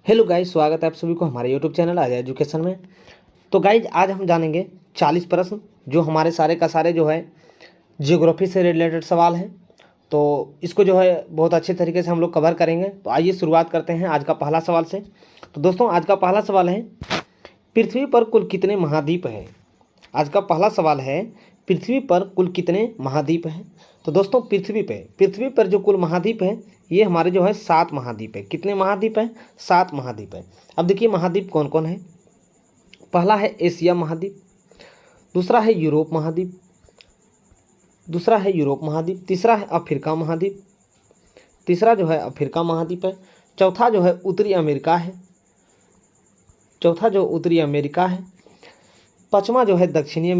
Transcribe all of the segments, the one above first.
Hello guys, स्वागत है आप सभी को हमारे यूट्यूब चैनल आर्या एजुकेशन में। तो गाइज आज हम जानेंगे 40 प्रश्न जो हमारे सारे का सारे जो है जियोग्राफी से रिलेटेड सवाल हैं। तो इसको जो है बहुत अच्छे तरीके से हम लोग कवर करेंगे। तो आइए शुरुआत करते हैं आज का पहला सवाल से। तो दोस्तों आज का पहला सवाल है, पृथ्वी पर कुल कितने महाद्वीप हैं। आज का पहला सवाल है, पृथ्वी पर कुल कितने महाद्वीप हैं। तो दोस्तों पृथ्वी पर जो कुल महाद्वीप है ये हमारे जो है 7 महाद्वीप है। कितने महाद्वीप हैं? 7 महाद्वीप है। अब देखिए महाद्वीप कौन कौन है। पहला है एशिया महाद्वीप, दूसरा है यूरोप महाद्वीप, तीसरा है अफ्रीका महाद्वीप, तीसरा जो है अफ्रीका महाद्वीप है। चौथा जो है उत्तरी अमेरिका है, पांचवा जो है दक्षिणी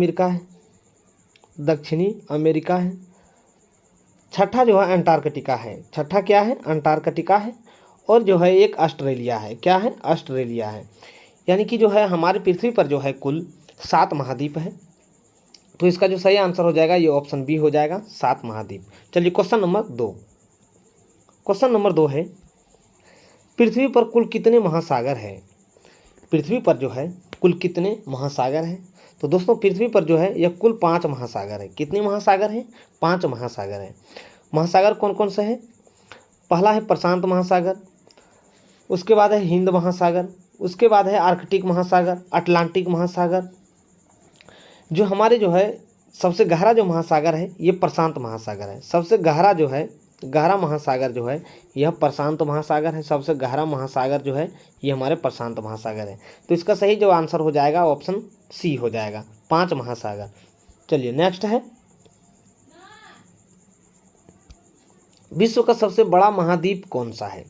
अमेरिका है, छठा जो है अंटार्कटिका है। छठा क्या है? अंटार्कटिका है। और जो है एक ऑस्ट्रेलिया है। क्या है? ऑस्ट्रेलिया है। यानी कि जो है हमारी पृथ्वी पर जो है कुल 7 महाद्वीप है। तो इसका जो सही आंसर हो जाएगा ये ऑप्शन बी हो जाएगा, 7 महाद्वीप। चलिए क्वेश्चन नंबर 2 है, पृथ्वी पर कुल कितने महासागर है। पृथ्वी पर जो है कुल कितने महासागर है। तो दोस्तों पृथ्वी पर जो है यह कुल 5 महासागर है। कितने महासागर हैं? 5 महासागर है। महासागर कौन कौन से हैं? पहला है प्रशांत महासागर, उसके बाद है हिंद महासागर, उसके बाद है आर्कटिक महासागर, अटलांटिक महासागर। जो हमारे जो है सबसे गहरा जो महासागर है ये प्रशांत महासागर है। सबसे गहरा जो है गहरा महासागर जो है यह प्रशांत महासागर है। सबसे गहरा महासागर जो है ये हमारे प्रशांत महासागर है। तो इसका सही जो आंसर हो जाएगा ऑप्शन सी हो जाएगा, 5 महासागर। चलिए नेक्स्ट है, विश्व का सबसे बड़ा महाद्वीप कौन सा है।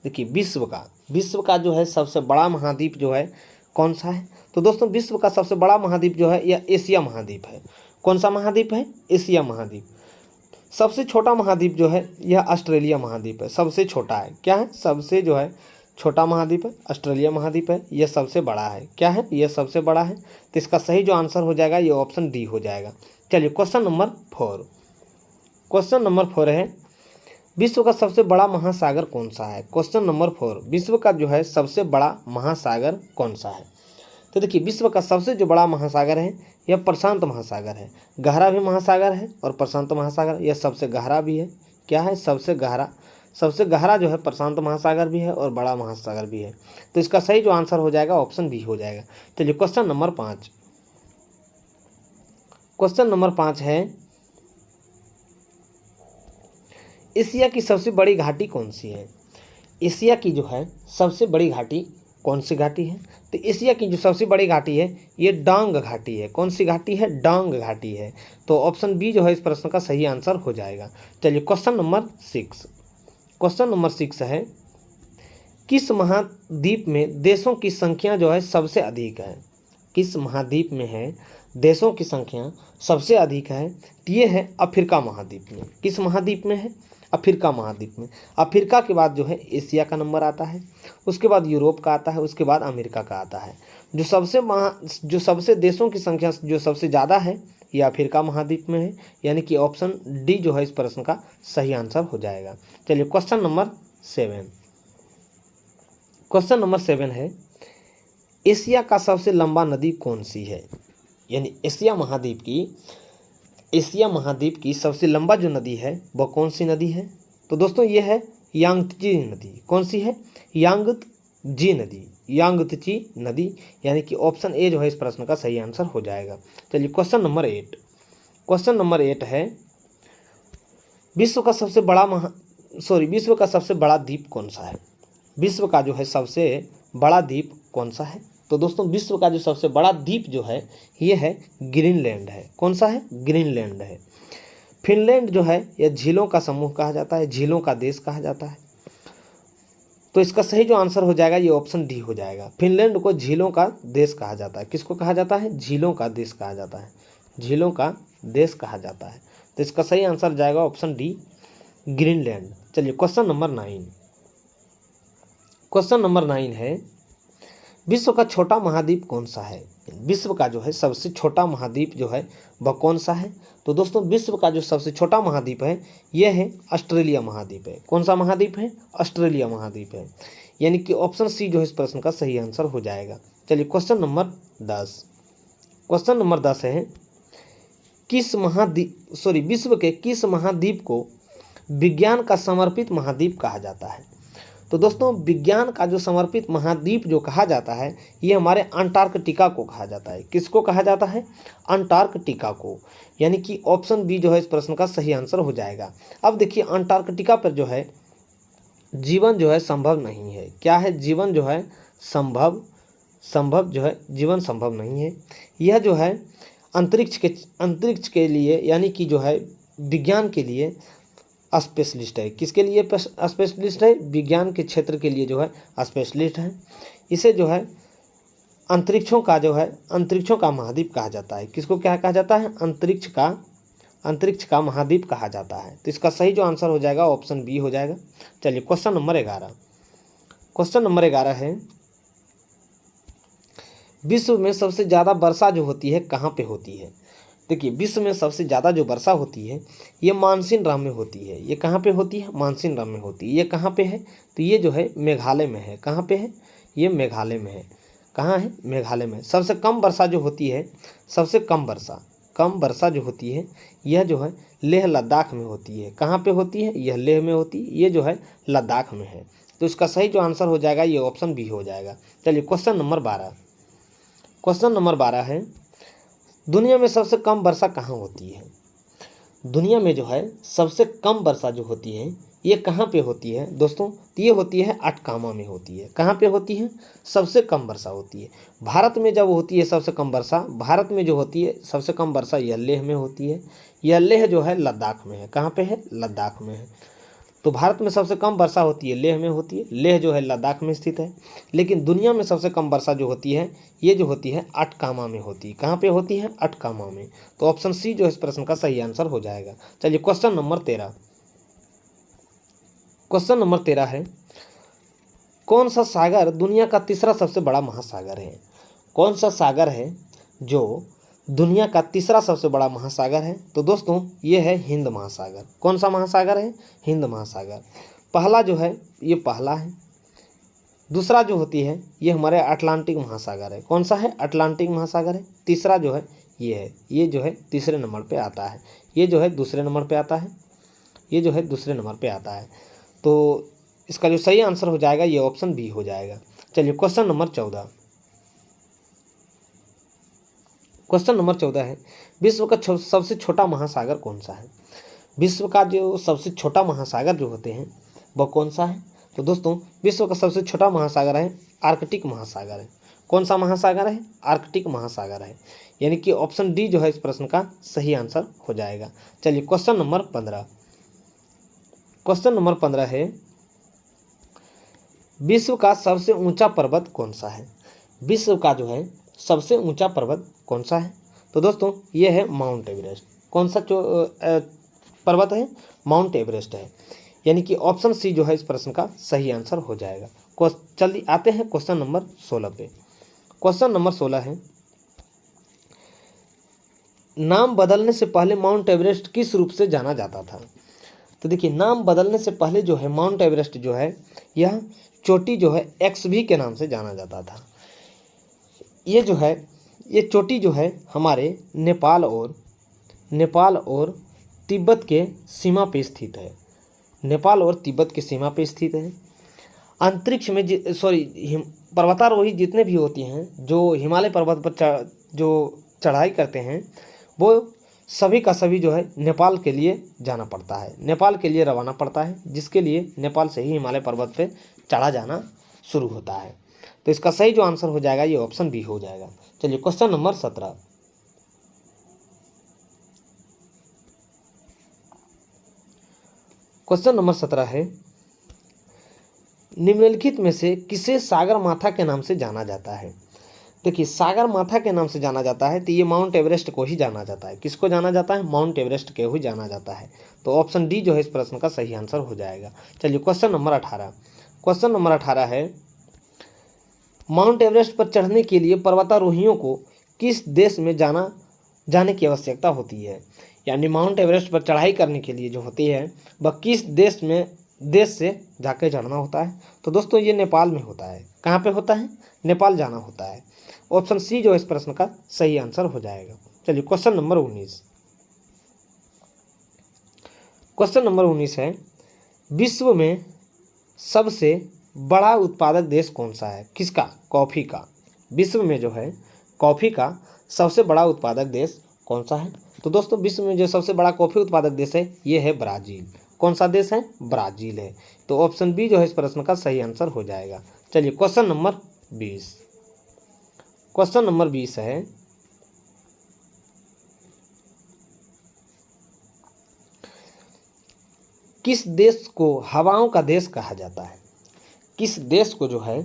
देखिए विश्व का जो है सबसे बड़ा महाद्वीप जो है कौन सा है। तो दोस्तों विश्व का सबसे बड़ा महाद्वीप जो है यह एशिया महाद्वीप है। कौन सा महाद्वीप है? एशिया महाद्वीप। सबसे छोटा महाद्वीप जो है यह ऑस्ट्रेलिया महाद्वीप है। सबसे छोटा है। क्या है? सबसे जो है छोटा महाद्वीप है ऑस्ट्रेलिया महाद्वीप है। यह सबसे बड़ा है। क्या है? यह सबसे बड़ा है। तो इसका सही जो आंसर हो जाएगा ये ऑप्शन डी हो जाएगा। चलिए क्वेश्चन नंबर 4 है, विश्व का सबसे बड़ा महासागर कौन सा है। क्वेश्चन नंबर 4, विश्व का जो है सबसे बड़ा महासागर कौन सा है। तो देखिए विश्व का सबसे जो बड़ा महासागर है यह प्रशांत महासागर है। गहरा भी महासागर है और प्रशांत महासागर यह सबसे गहरा भी है। क्या है? सबसे गहरा जो है प्रशांत महासागर भी है और बड़ा महासागर भी है। तो इसका सही जो आंसर हो जाएगा ऑप्शन बी हो जाएगा। चलिए क्वेश्चन नंबर 5 है, एशिया की सबसे बड़ी घाटी कौन सी है। एशिया की जो है सबसे बड़ी घाटी कौन सी घाटी है। तो एशिया की जो सबसे बड़ी घाटी है ये डांग घाटी है। कौन सी घाटी है? डांग घाटी है। तो ऑप्शन बी जो है इस प्रश्न का सही आंसर हो जाएगा। चलिए क्वेश्चन नंबर 6 है, किस महाद्वीप में देशों की संख्या जो है सबसे अधिक है। किस महाद्वीप में है देशों की संख्या सबसे अधिक है। तो ये है अफ्रीका महाद्वीप में। किस महाद्वीप में है? अफ्रीका महाद्वीप में। अफ्रीका के बाद जो है एशिया का नंबर आता है, उसके बाद यूरोप का आता है, उसके बाद अमेरिका का आता है। जो सबसे देशों की संख्या जो सबसे ज़्यादा है ये अफ्रीका महाद्वीप में है। यानी कि ऑप्शन डी जो है इस प्रश्न का सही आंसर हो जाएगा। चलिए क्वेश्चन नंबर 7 है, एशिया का सबसे लंबा नदी कौन सी है। यानी एशिया महाद्वीप की सबसे लंबा जो नदी है वह कौन सी नदी है। तो दोस्तों ये है यांगत्जी नदी। कौन सी है? यांगत्जी नदी। यानी कि ऑप्शन ए जो है इस प्रश्न का सही आंसर हो जाएगा। चलिए क्वेश्चन नंबर 8 है, विश्व का सबसे बड़ा द्वीप कौन सा है। विश्व का जो है सबसे बड़ा द्वीप कौन सा है। तो दोस्तों विश्व का जो सबसे बड़ा द्वीप जो है ये है ग्रीनलैंड है। कौन सा है? ग्रीनलैंड है। फिनलैंड जो है यह झीलों का समूह कहा जाता है, झीलों का देश कहा जाता है। तो इसका सही जो आंसर हो जाएगा ये ऑप्शन डी हो जाएगा। फिनलैंड को झीलों का देश कहा जाता है। किसको कहा जाता है? झीलों का देश कहा जाता है। झीलों का देश कहा जाता है। तो इसका सही आंसर जाएगा ऑप्शन डी, ग्रीनलैंड। चलिए क्वेश्चन नंबर 9 है, विश्व का छोटा महाद्वीप कौन सा है। विश्व का जो है सबसे छोटा महाद्वीप जो है वह कौन सा है। तो दोस्तों विश्व का जो सबसे छोटा महाद्वीप है यह है ऑस्ट्रेलिया महाद्वीप है। कौन सा महाद्वीप है? ऑस्ट्रेलिया महाद्वीप है। यानी कि ऑप्शन सी जो है इस प्रश्न का सही आंसर हो जाएगा। चलिए क्वेश्चन नंबर 10। क्वेश्चन नंबर 10 है, विश्व के किस महाद्वीप को विज्ञान का समर्पित महाद्वीप कहा जाता है? तो दोस्तों विज्ञान का जो समर्पित महाद्वीप जो कहा जाता है ये हमारे अंटार्कटिका को कहा जाता है। किसको कहा जाता है? अंटार्कटिका को। यानी कि ऑप्शन बी जो है इस प्रश्न का सही आंसर हो जाएगा। अब देखिए अंटार्कटिका पर जो है जीवन जो है संभव नहीं है। क्या है? जीवन जो है संभव जो है जीवन संभव नहीं है। यह जो है अंतरिक्ष के लिए यानी कि जो है विज्ञान के लिए स्पेशलिस्ट है। किसके लिए स्पेशलिस्ट है? विज्ञान के क्षेत्र के लिए जो है स्पेशलिस्ट है। इसे जो है अंतरिक्षों का महाद्वीप कहा जाता है। किसको क्या कहा जाता है? अंतरिक्ष का महाद्वीप कहा जाता है। तो इसका सही जो आंसर हो जाएगा ऑप्शन बी हो जाएगा। चलिए क्वेश्चन नंबर 11। क्वेश्चन नंबर 11 है, विश्व में सबसे ज़्यादा वर्षा जो होती है कहाँ पे होती है? देखिए विश्व में सबसे ज़्यादा जो वर्षा होती है ये मानसिनराम में होती है। ये कहाँ पे होती है? मानसिनराम में होती है। ये कहाँ पे है? तो ये जो है मेघालय में है। कहाँ पे है? ये मेघालय में है। कहाँ है? मेघालय में। सबसे कम वर्षा जो होती है, सबसे कम वर्षा जो होती है यह जो है लेह लद्दाख में होती है। कहाँ पे होती है? यह लेह में होती है। ये जो है लद्दाख में है। तो इसका सही जो आंसर हो जाएगा ये ऑप्शन बी हो जाएगा। चलिए क्वेश्चन नंबर 12। क्वेश्चन नंबर 12 है, दुनिया में सबसे कम वर्षा कहाँ होती है? दुनिया में जो है सबसे कम वर्षा जो होती है ये कहाँ पे होती है दोस्तों? तो ये होती है अटकामा में होती है। कहाँ पे होती है? सबसे कम वर्षा होती है भारत में। जब होती है सबसे कम वर्षा भारत में जो होती है सबसे कम वर्षा यह लेह में होती है। यह लेह जो है लद्दाख में है। कहाँ पे है? लद्दाख में है। तो भारत में सबसे कम वर्षा होती है लेह में होती है। लेह जो है लद्दाख में स्थित है। लेकिन दुनिया में सबसे कम वर्षा जो होती है ये जो होती है अटकामा में होती है। कहाँ पे होती है? अटकामा में। तो ऑप्शन सी जो है इस प्रश्न का सही आंसर हो जाएगा। चलिए क्वेश्चन नंबर 13। क्वेश्चन नंबर 13 है, कौन सा सागर दुनिया का तीसरा सबसे बड़ा महासागर है? कौन सा सागर है जो दुनिया का तीसरा सबसे बड़ा महासागर है? तो दोस्तों ये है हिंद महासागर। कौन सा महासागर है? हिंद महासागर। पहला जो है ये पहला है। दूसरा जो होती है ये हमारे अटलांटिक महासागर है। कौन सा है? अटलांटिक महासागर है। तीसरा जो है ये है, ये जो है तीसरे नंबर पे आता है। ये जो है दूसरे नंबर पे आता है। ये जो है दूसरे नंबर पे आता है। तो इसका जो सही आंसर हो जाएगा ये ऑप्शन बी हो जाएगा। चलिए क्वेश्चन नंबर 14। क्वेश्चन नंबर 14 है, विश्व का सबसे छोटा महासागर कौन सा है? विश्व का जो सबसे छोटा महासागर जो होते हैं वह कौन सा है? तो दोस्तों विश्व का सबसे छोटा महासागर है आर्कटिक महासागर है। कौन सा महासागर है? आर्कटिक महासागर है। यानी कि ऑप्शन डी जो है इस प्रश्न का सही आंसर हो जाएगा। चलिए क्वेश्चन नंबर 15। क्वेश्चन नंबर 15 है, विश्व का सबसे ऊंचा पर्वत कौन सा है? विश्व का जो है सबसे ऊंचा पर्वत कौन सा है? तो दोस्तों ये है माउंट एवरेस्ट। कौन सा पर्वत है? माउंट एवरेस्ट है। यानी कि ऑप्शन सी जो है इस प्रश्न का सही आंसर हो जाएगा। चलिए आते हैं क्वेश्चन नंबर 16 पे। क्वेश्चन नंबर 16 है, नाम बदलने से पहले माउंट एवरेस्ट किस रूप से जाना जाता था? तो देखिए नाम बदलने से पहले जो है माउंट एवरेस्ट जो है यह चोटी जो है एक्सवी के नाम से जाना जाता था। ये जो है ये चोटी जो है हमारे नेपाल और तिब्बत के सीमा पे स्थित है। नेपाल और तिब्बत की सीमा पे स्थित है। अंतरिक्ष में पर्वतारोही जितने भी होती हैं जो हिमालय पर्वत पर जो चढ़ाई करते हैं वो सभी का सभी जो है नेपाल के लिए जाना पड़ता है, नेपाल के लिए रवाना पड़ता है, जिसके लिए नेपाल से ही हिमालय पर्वत पे चढ़ा जाना शुरू होता है। तो इसका सही जो आंसर हो जाएगा ये ऑप्शन बी हो जाएगा। चलिए क्वेश्चन नंबर 17। क्वेश्चन नंबर 17 है, निम्नलिखित में से किसे सागर माथा के नाम से जाना जाता है? देखिए सागर माथा के नाम से जाना जाता है तो ये माउंट एवरेस्ट को ही जाना जाता है। किसको जाना जाता है? माउंट एवरेस्ट को ही जाना जाता है। तो ऑप्शन डी जो है इस प्रश्न का सही आंसर हो जाएगा। चलिए क्वेश्चन नंबर 18। क्वेश्चन नंबर 18 है, माउंट एवरेस्ट पर चढ़ने के लिए पर्वतारोहियों को किस देश में जाने की आवश्यकता होती है? यानी माउंट एवरेस्ट पर चढ़ाई करने के लिए जो होती है वह किस देश में देश से जाके चढ़ना होता है। तो दोस्तों ये नेपाल में होता है। कहाँ पे होता है? नेपाल जाना होता है। ऑप्शन सी जो है इस प्रश्न का सही आंसर हो जाएगा। चलिए क्वेश्चन नंबर 19। क्वेश्चन नंबर 19 है, विश्व में सबसे बड़ा उत्पादक देश कौन सा है? किसका? कॉफ़ी का। विश्व में जो है कॉफ़ी का सबसे बड़ा उत्पादक देश कौन सा है? तो दोस्तों विश्व में जो सबसे बड़ा कॉफ़ी उत्पादक देश है ये है ब्राज़ील। कौन सा देश है? ब्राज़ील है। तो ऑप्शन बी जो है इस प्रश्न का सही आंसर हो जाएगा। चलिए क्वेश्चन नंबर 20। क्वेश्चन नंबर 20 है, किस देश को हवाओं का देश कहा जाता है? किस देश को जो है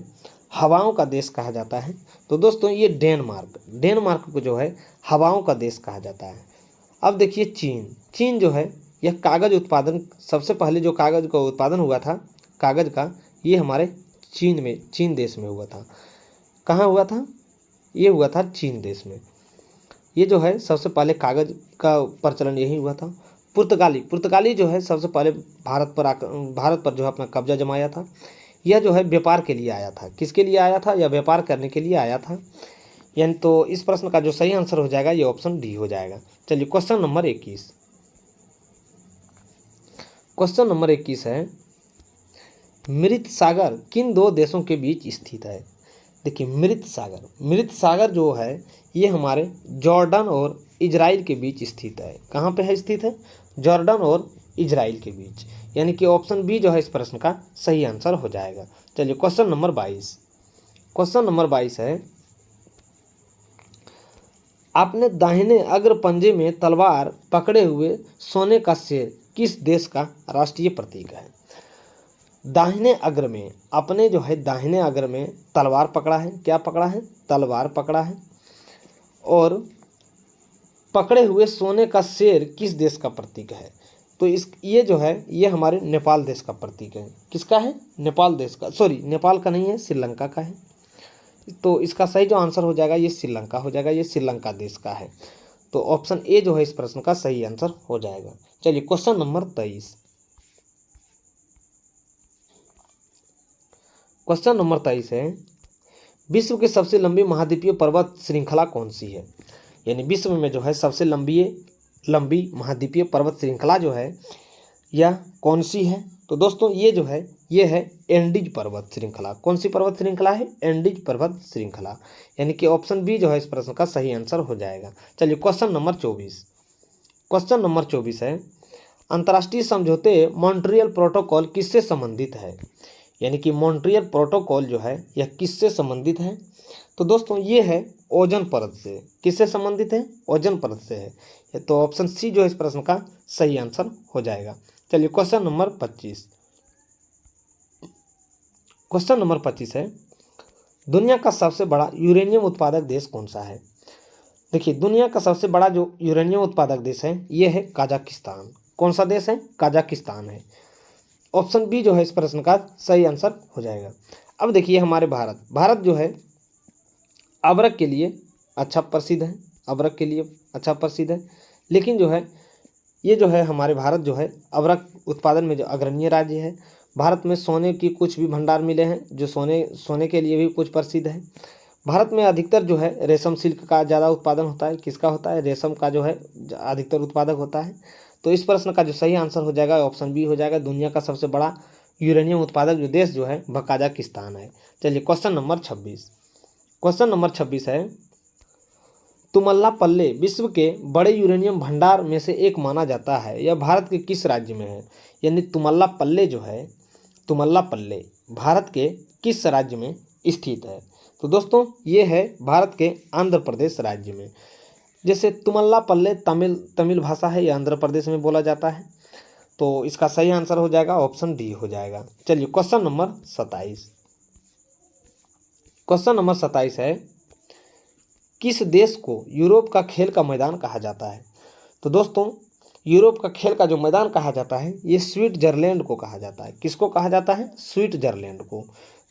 हवाओं का देश कहा जाता है? तो दोस्तों ये डेनमार्क को जो है हवाओं का देश कहा जाता है। अब देखिए चीन जो है यह कागज़ उत्पादन, सबसे पहले जो कागज़ का उत्पादन हुआ था कागज़ का, ये हमारे चीन देश में हुआ था। कहाँ हुआ था? ये हुआ था चीन देश में। ये जो है सबसे पहले कागज़ का प्रचलन यही हुआ था। पुर्तगाली जो है सबसे पहले भारत पर जो है अपना कब्जा जमाया था। यह जो है व्यापार के लिए आया था। किसके लिए आया था? यह व्यापार करने के लिए आया था। यानी तो इस प्रश्न का जो सही आंसर हो जाएगा ये ऑप्शन डी हो जाएगा। चलिए क्वेश्चन नंबर 21। क्वेश्चन नंबर 21 है, मृत सागर किन दो देशों के बीच स्थित है? देखिए मृत सागर जो है ये हमारे जॉर्डन और इजराइल के बीच स्थित है। कहाँ पे है स्थित है? जॉर्डन और इजराइल के बीच। यानी कि ऑप्शन बी जो है इस प्रश्न का सही आंसर हो जाएगा। चलिए क्वेश्चन नंबर 22। क्वेश्चन नंबर 22 है, आपने दाहिने अग्र पंजे में तलवार पकड़े हुए सोने का शेर किस देश का राष्ट्रीय प्रतीक है? दाहिने अग्र में, अपने जो है दाहिने अग्र में तलवार पकड़ा है। क्या पकड़ा है? तलवार पकड़ा है। और पकड़े हुए सोने का शेर किस देश का प्रतीक है? तो ये जो है ये हमारे नेपाल देश का प्रतीक है। किसका है? नेपाल देश का। सॉरी, नेपाल का नहीं है, श्रीलंका का है। तो इसका सही जो आंसर हो जाएगा ये श्रीलंका हो जाएगा। ये श्रीलंका देश का है। तो ऑप्शन ए जो है इस प्रश्न का सही आंसर हो जाएगा। चलिए क्वेश्चन नंबर 23। क्वेश्चन नंबर 23 है, विश्व की सबसे लंबी महाद्वीपीय पर्वत श्रृंखला कौन सी है? यानी विश्व में जो है सबसे लंबी महाद्वीपीय पर्वत श्रृंखला जो है यह कौन सी है? तो दोस्तों ये जो है ये है एंडीज पर्वत श्रृंखला। कौन सी पर्वत श्रृंखला है? एंडीज पर्वत श्रृंखला। यानी कि ऑप्शन बी जो है इस प्रश्न का सही आंसर हो जाएगा। चलिए क्वेश्चन नंबर 24। क्वेश्चन नंबर 24 है, अंतर्राष्ट्रीय समझौते मॉन्ट्रियल प्रोटोकॉल किससे संबंधित है? यानी कि मॉन्ट्रियल प्रोटोकॉल जो है यह किससे संबंधित है? तो दोस्तों ये है ओजोन परत से। किससे संबंधित है? ओजोन परत से है। तो ऑप्शन सी जो है इस प्रश्न का सही आंसर हो जाएगा। चलिए क्वेश्चन नंबर 25। क्वेश्चन नंबर 25 है, दुनिया का सबसे बड़ा यूरेनियम उत्पादक देश कौन सा है? देखिए दुनिया का सबसे बड़ा जो यूरेनियम उत्पादक देश है ये है कजाकिस्तान। कौन सा देश है? कजाकिस्तान है। ऑप्शन बी जो है इस प्रश्न का सही आंसर हो जाएगा। अब देखिए हमारे भारत जो है अबरक के लिए अच्छा प्रसिद्ध है। अबरक के लिए अच्छा प्रसिद्ध है। लेकिन जो है ये जो है हमारे भारत जो है अबरक उत्पादन में जो अग्रणीय राज्य है। भारत में सोने की कुछ भी भंडार मिले हैं जो सोने के लिए भी कुछ प्रसिद्ध है। भारत में अधिकतर जो है रेशम सिल्क का ज़्यादा उत्पादन होता है। किसका होता है? रेशम का जो है अधिकतर उत्पादक होता है। तो इस प्रश्न का जो सही आंसर हो जाएगा ऑप्शन बी हो जाएगा। दुनिया का सबसे बड़ा यूरेनियम उत्पादक जो देश जो है वह कजाकिस्तान है। चलिए क्वेश्चन नंबर 26। क्वेश्चन नंबर 26 है, तुमल्लापल्ले विश्व के बड़े यूरेनियम भंडार में से एक माना जाता है। यह भारत के किस राज्य में है? यानी तुमल्लापल्ले जो है तुमल्लापल्ले भारत के किस राज्य में स्थित है? तो दोस्तों ये है भारत के आंध्र प्रदेश राज्य में। जैसे तुमल्लापल्ले तमिल भाषा है, यह आंध्र प्रदेश में बोला जाता है। तो इसका सही आंसर हो जाएगा ऑप्शन डी हो जाएगा। चलिए क्वेश्चन नंबर 27। क्वेश्चन नंबर 27 है, किस देश को यूरोप का खेल का मैदान कहा जाता है? तो दोस्तों यूरोप का खेल का जो मैदान कहा जाता है ये स्विट्जरलैंड को कहा जाता है। किसको कहा जाता है? स्विट्जरलैंड को।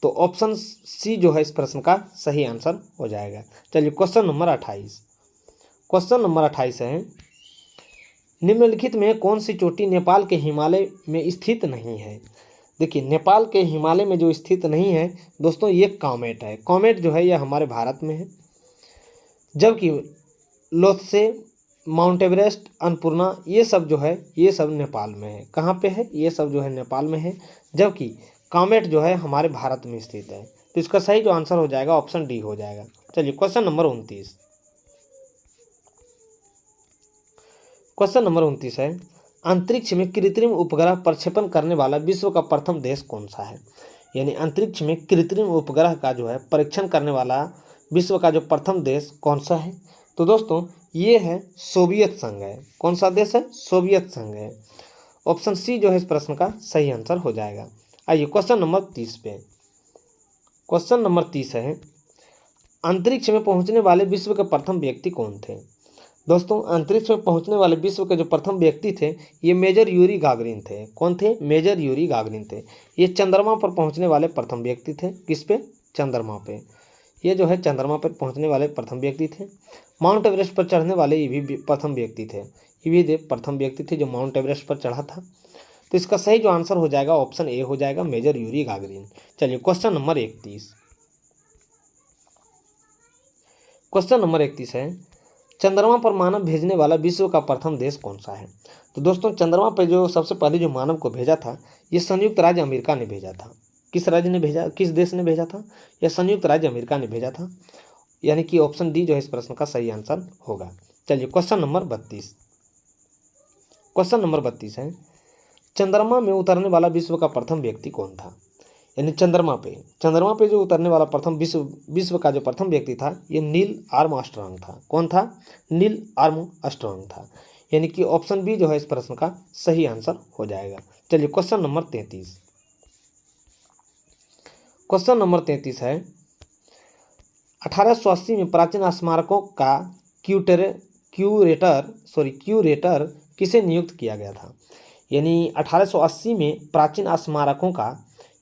तो ऑप्शन सी जो है इस प्रश्न का सही आंसर हो जाएगा। चलिए क्वेश्चन नंबर 28। क्वेश्चन नंबर 28 है, निम्नलिखित में कौन सी चोटी नेपाल के हिमालय में स्थित नहीं है? देखिए नेपाल के हिमालय में जो स्थित नहीं है दोस्तों, ये कॉमेट है। कॉमेट जो है यह हमारे भारत में है, जबकि लोत्से, माउंट एवरेस्ट, अन्नपूर्णा ये सब जो है ये सब नेपाल में है। कहाँ पे है? ये सब जो है नेपाल में है, जबकि कॉमेट जो है हमारे भारत में स्थित है। तो इसका सही जो आंसर हो जाएगा ऑप्शन डी हो जाएगा। चलिए क्वेश्चन नंबर 29। क्वेश्चन नंबर 29 है, अंतरिक्ष में कृत्रिम उपग्रह प्रक्षेपण करने वाला विश्व का प्रथम देश कौन सा है? यानी अंतरिक्ष में कृत्रिम उपग्रह का जो है परीक्षण करने वाला विश्व का जो प्रथम देश कौन सा है? तो दोस्तों ये है सोवियत संघ है। कौन सा देश है? सोवियत संघ है। ऑप्शन सी जो है इस प्रश्न का सही आंसर हो जाएगा। आइए क्वेश्चन नंबर 30 पे। क्वेश्चन नंबर 30 है, अंतरिक्ष में पहुंचने वाले विश्व के प्रथम व्यक्ति कौन थे? दोस्तों अंतरिक्ष में पहुंचने वाले विश्व के जो प्रथम व्यक्ति थे ये मेजर यूरी गागरिन थे। कौन थे? मेजर यूरी गागरिन थे। ये चंद्रमा पर पहुंचने वाले प्रथम व्यक्ति थे। किस पे? चंद्रमा पे। ये जो है चंद्रमा पर पहुंचने वाले प्रथम व्यक्ति थे। माउंट एवरेस्ट पर चढ़ने वाले ये भी प्रथम व्यक्ति थे। ये भी प्रथम व्यक्ति थे जो माउंट एवरेस्ट पर चढ़ा था। तो इसका सही जो आंसर हो जाएगा ऑप्शन ए हो जाएगा, मेजर यूरी गागरिन। चलिए क्वेश्चन नंबर 31। क्वेश्चन नंबर 31 है, चंद्रमा पर मानव भेजने वाला विश्व का प्रथम देश कौन सा है? तो दोस्तों चंद्रमा पर जो सबसे पहले जो मानव को भेजा था ये संयुक्त राज्य अमेरिका ने भेजा था। किस राज्य ने भेजा? किस देश ने भेजा था? यह संयुक्त राज्य अमेरिका ने भेजा था। यानी कि ऑप्शन डी जो है इस प्रश्न का सही आंसर होगा। चलिए क्वेश्चन नंबर 32। क्वेश्चन नंबर 32 है, चंद्रमा में उतरने वाला विश्व का प्रथम व्यक्ति कौन था? यानी चंद्रमा पे जो उतरने वाला प्रथम विश्व का जो प्रथम व्यक्ति था ये नील आर्मस्ट्रांग था। कौन था? नील आर्मस्ट्रांग था। यानी कि ऑप्शन बी जो है इस प्रश्न का सही आंसर हो जाएगा। चलिए क्वेश्चन नंबर 33। क्वेश्चन नंबर 33 है, 1880 में प्राचीन स्मारकों का क्यूरेटर किसे नियुक्त किया गया था? यानी 1880 में प्राचीन स्मारकों का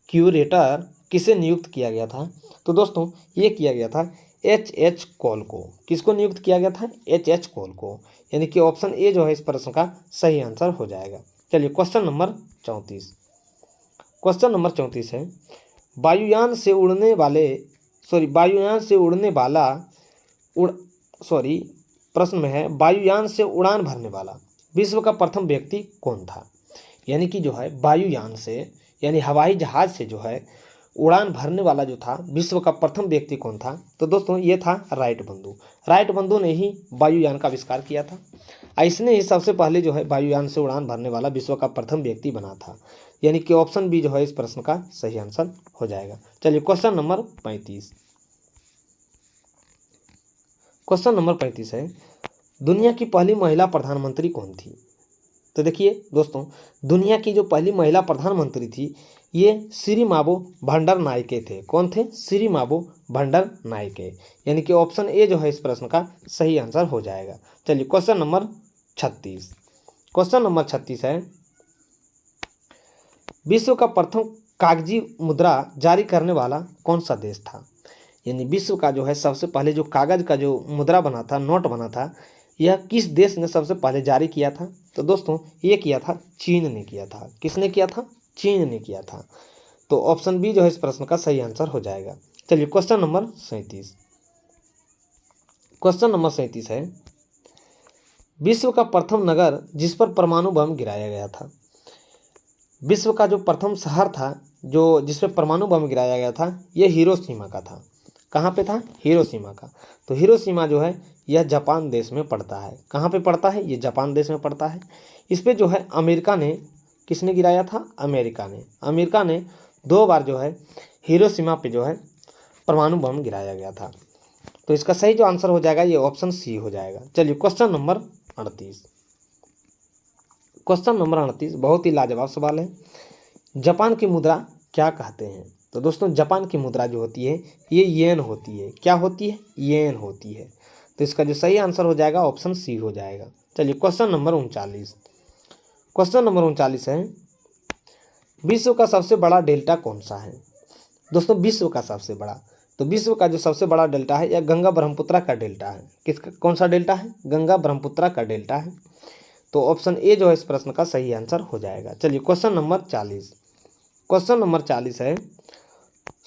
क्यूरेटर किसे नियुक्त किया गया था? तो दोस्तों ये किया गया था H.H. कॉल को। किसको नियुक्त किया गया था? H.H. कॉल को। यानी कि ऑप्शन ए जो है इस प्रश्न का सही आंसर हो जाएगा। चलिए क्वेश्चन नंबर 34। क्वेश्चन नंबर 34 है, वायुयान से उड़ने उड़ान भरने वाला विश्व का प्रथम व्यक्ति कौन था? यानी कि जो है वायुयान से यानी हवाई जहाज से जो है उड़ान भरने वाला जो था विश्व का प्रथम व्यक्ति कौन था? तो दोस्तों ये था राइट बंधु। राइट बंधु ने ही वायुयान का आविष्कार किया था। इसने ही सबसे पहले जो है वायुयान से उड़ान भरने वाला विश्व का प्रथम व्यक्ति बना था। यानी कि ऑप्शन बी जो है इस प्रश्न का सही आंसर हो जाएगा। चलिए क्वेश्चन नंबर 35। क्वेश्चन नंबर 35 है, दुनिया की पहली महिला प्रधानमंत्री कौन थी? तो देखिए दोस्तों दुनिया की जो पहली महिला प्रधानमंत्री थी ये सिरिमाबो भंडारनायके थे। कौन थे? सिरिमाबो भंडारनायके। यानी कि ऑप्शन ए जो है इस प्रश्न का सही आंसर हो जाएगा। चलिए क्वेश्चन नंबर 36। क्वेश्चन नंबर 36 है, विश्व का प्रथम कागजी मुद्रा जारी करने वाला कौन सा देश था? यानी विश्व का जो है सबसे पहले जो कागज का जो मुद्रा बना था, नोट बना था, यह किस देश ने सबसे पहले जारी किया था? तो दोस्तों ये किया था चीन ने किया था। किसने किया था? चीन ने किया था। तो ऑप्शन बी जो है इस प्रश्न का सही आंसर हो जाएगा। चलिए क्वेश्चन नंबर 37। क्वेश्चन नंबर 37 है, विश्व का प्रथम नगर जिस पर परमाणु बम गिराया गया था। विश्व का जो प्रथम शहर था जो जिस पर परमाणु बम गिराया गया था यह हिरोशिमा का था। कहाँ पे था? हिरोशिमा का। तो हिरोशिमा जो है यह जापान देश में पड़ता है। कहाँ पे पड़ता है? ये जापान देश में पड़ता है। इस पे जो है अमेरिका ने, किसने गिराया था? अमेरिका ने 2 बार जो है हिरोशिमा पे जो है परमाणु बम गिराया गया था। तो इसका सही जो आंसर हो जाएगा ये ऑप्शन सी हो जाएगा। चलिए क्वेश्चन नंबर 38। क्वेश्चन नंबर 38 बहुत ही लाजवाब सवाल है। जापान की मुद्रा क्या कहते हैं? तो दोस्तों जापान की मुद्रा जो होती है ये येन होती है। क्या होती है? येन होती है। तो इसका जो सही आंसर हो जाएगा ऑप्शन सी हो जाएगा। चलिए क्वेश्चन नंबर 39। क्वेश्चन नंबर 39 है, विश्व का सबसे बड़ा डेल्टा कौन सा है? दोस्तों विश्व का सबसे बड़ा, तो विश्व का जो सबसे बड़ा डेल्टा है यह गंगा ब्रह्मपुत्र का डेल्टा है। किसका? कौन सा डेल्टा है? गंगा ब्रह्मपुत्र का डेल्टा है। तो ऑप्शन ए जो है इस प्रश्न का सही आंसर हो जाएगा। चलिए क्वेश्चन नंबर 40। क्वेश्चन नंबर 40 है,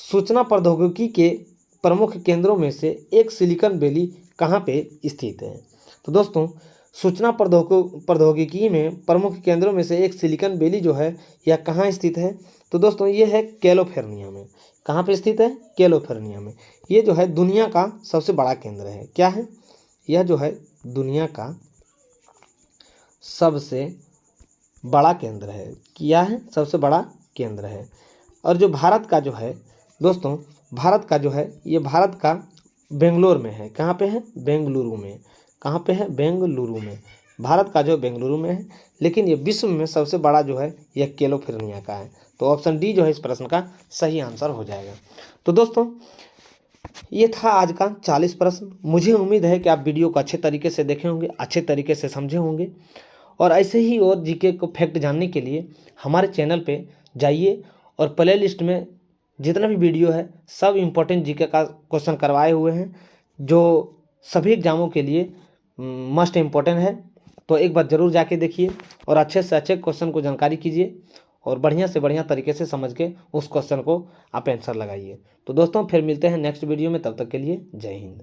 सूचना प्रौद्योगिकी के प्रमुख केंद्रों में से एक सिलिकॉन वैली कहाँ पे स्थित है। तो दोस्तों सूचना प्रौद्योगिकी में प्रमुख केंद्रों में से एक सिलिकॉन वैली जो है यह कहाँ स्थित है। तो दोस्तों ये है कैलिफोर्निया में। कहाँ पे स्थित है? कैलिफोर्निया में। ये जो है दुनिया का सबसे बड़ा केंद्र है। क्या है? यह जो है दुनिया का सबसे बड़ा केंद्र है। क्या है? सबसे बड़ा केंद्र है। और जो भारत का जो है दोस्तों, भारत का जो है ये भारत का बेंगलोर में है। कहाँ पे है? बेंगलुरु में। कहाँ पे है? बेंगलुरु में। भारत का जो बेंगलुरु में है, लेकिन ये विश्व में सबसे बड़ा जो है यह कैलिफोर्निया का है। तो ऑप्शन डी जो है इस प्रश्न का सही आंसर हो जाएगा। तो दोस्तों ये था आज का 40 प्रश्न। मुझे उम्मीद है कि आप वीडियो को अच्छे तरीके से देखे होंगे, अच्छे तरीके से समझे होंगे। और ऐसे ही और जीके को फैक्ट जानने के लिए हमारे चैनल पे जाइए और प्ले लिस्ट में जितना भी वीडियो है सब इम्पोर्टेंट जीके का क्वेश्चन करवाए हुए हैं, जो सभी एग्जामों के लिए मस्ट इम्पोर्टेंट है। तो एक बार ज़रूर जाके देखिए और अच्छे से अच्छे क्वेश्चन को जानकारी कीजिए और बढ़िया से बढ़िया तरीके से समझ के उस क्वेश्चन को आप आंसर लगाइए। तो दोस्तों फिर मिलते हैं नेक्स्ट वीडियो में, तब तक के लिए जय हिंद।